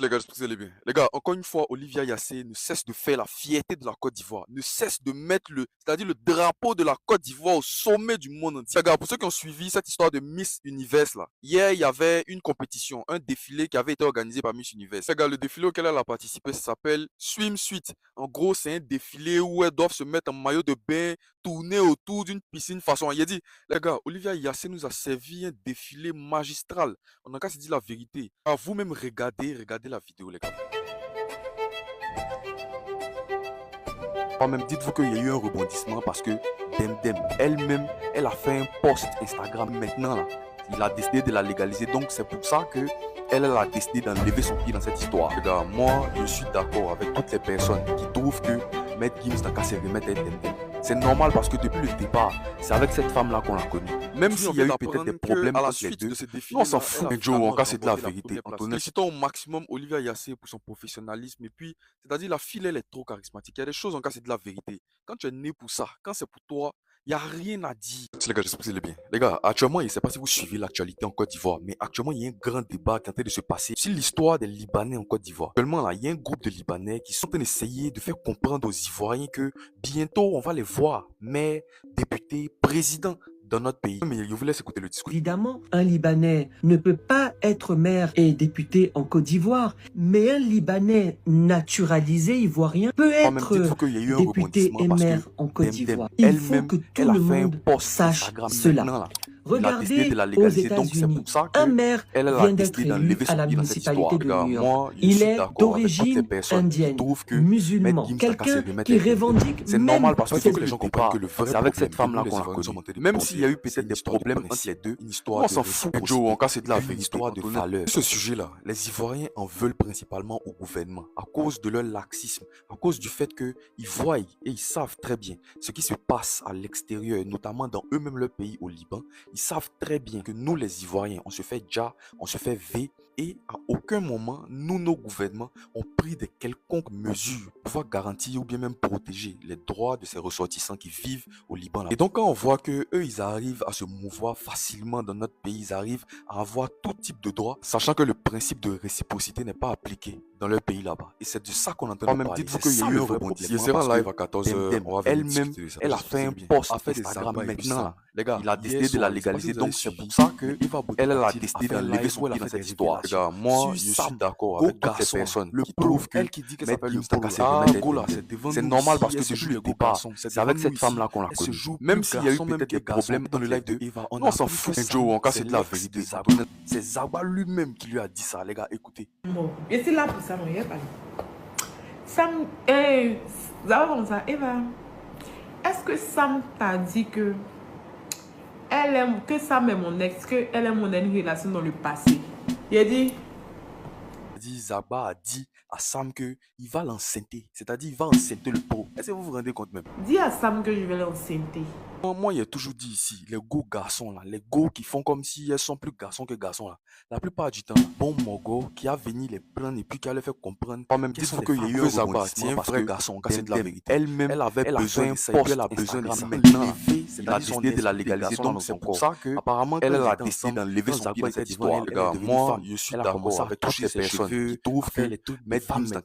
Les gars, j'espère que vous allez bien. Les gars, encore une fois, Olivia Yassé ne cesse de faire la fierté de la Côte d'Ivoire, ne cesse de mettre c'est-à-dire le drapeau de la Côte d'Ivoire au sommet du monde entier. Les gars, pour ceux qui ont suivi cette histoire de Miss Univers là, hier, il y avait une compétition, un défilé qui avait été organisé par Miss Univers. Les gars, le défilé auquel elle a participé, ça s'appelle Swimsuit. En gros, c'est un défilé où elles doivent se mettre en maillot de bain, tourner autour d'une piscine façon. Il a dit, les gars, Olivia Yassé nous a servi un défilé magistral. On n'a qu'à se dire la vérité. À vous-même, regardez la vidéo, les gars. Même dites-vous qu'il y a eu un rebondissement parce que Demdem, elle-même, elle a fait un post Instagram maintenant là. Il a décidé de la légaliser, donc c'est pour ça que elle a décidé d'enlever son pied dans cette histoire. Les gars, moi, je suis d'accord avec toutes les personnes qui trouvent que Maître Gims n'a qu'à se remettre à Demdem. C'est normal parce que depuis le départ, c'est avec cette femme-là qu'on l'a connue. Même s'il y a eu peut-être des problèmes à la entre les suite deux, de ce défi, on s'en fout. Mais Joe, en cas, c'est de la vérité. Antoine. Félicitons au maximum Olivia Yassé pour son professionnalisme. Et puis, c'est-à-dire, la fille, elle est trop charismatique. Il y a des choses, en cas, c'est de la vérité. Quand tu es né pour ça, quand c'est pour toi, il n'y a rien à dire. Les gars, j'espère que vous allez bien. Les gars, actuellement, je ne sais pas si vous suivez l'actualité en Côte d'Ivoire, mais actuellement, il y a un grand débat qui est en train de se passer sur l'histoire des Libanais en Côte d'Ivoire. Actuellement, là, il y a un groupe de Libanais qui sont en train d'essayer de faire comprendre aux Ivoiriens que bientôt, on va les voir maires, députés, présidents dans notre pays. Mais je vous laisse écouter le discours. Évidemment, un Libanais ne peut pas être maire et député en Côte d'Ivoire, mais un Libanais naturalisé ivoirien peut être député et maire en Côte d'Ivoire. Il faut que tout le monde sache cela. Regardez aux États-Unis, un maire vient d'être élu à la municipalité de New York. Il est d'origine indienne, musulman, quelqu'un qui revendique c'est même normal parce que cette les gens comprennent que le vrai c'est avec cette femme-là qu'on l'a connue. Même s'il y a eu peut-être des problèmes entre les deux, on s'en fout. Joe, en cas c'est de la vérité. Histoire de valeur. Ce sujet-là, les Ivoiriens en veulent principalement au gouvernement à cause de leur laxisme, à cause du fait qu'ils voient et ils savent très bien ce qui se passe à l'extérieur, notamment dans eux-mêmes leur pays au Liban. Ils savent très bien que nous, les Ivoiriens, on se fait déjà, on se fait V et à aucun moment, nous, nos gouvernements, ont pris de quelconques mesures pour pouvoir garantir ou bien même protéger les droits de ces ressortissants qui vivent au Liban. Là. Et donc, quand on voit que eux, ils arrivent à se mouvoir facilement dans notre pays, ils arrivent à avoir tout type de droits, sachant que le principe de réciprocité n'est pas appliqué dans leur pays là-bas. Et c'est de ça qu'on entend parler. Dites-vous qu'il y a eu un rebondissement. Il sera live à 14h. Elle-même, elle a fait un post Instagram maintenant. Les gars, il a décidé de la légaliser, donc c'est pour ça que elle a décidé d'enlever son pied dans cette histoire. Les gars, moi, je suis d'accord avec toutes les personnes qui trouvent que elle qui dit que ça s'appelle c'est normal parce que ce depuis le départ, c'est avec cette femme-là qu'on l'a connue. Même s'il y a eu peut-être des problèmes dans le live de Eva, on s'en fout. Joe, en cas, c'est de la vérité. C'est Zaba lui-même qui lui a dit ça, les gars, écoutez. Bon, je suis là pour ça, mais il n'y a pas. Sam, Zaba comme ça, Eva, est-ce que Sam t'a dit que Sam est mon ex, qu'elle est mon une relation dans le passé? Il a dit Zaba a dit à Sam que il va l'enceinter, c'est-à-dire il va enceinter le pro. Est-ce que vous vous rendez compte même? Dis à Sam que je vais l'enceinter. Moi, il a toujours dit ici, les go garçons là, les go qui font comme si elles sont plus garçons que garçons là. La plupart du temps, bon mogo qui a venu les prendre et puis qui a les fait comprendre. Même dites-vous qu'il y a eu un Zaba, c'est un vrai garçon, c'est de la vérité. Elle-même, elle avait besoin de ça maintenant. Il a décidé de la légaliser, donc c'est pour ça que apparemment elle a décidé d'enlever son pied dans cette histoire. Moi, je suis d'accord avec toutes ces personnes qui trouvent que mettre Gims dans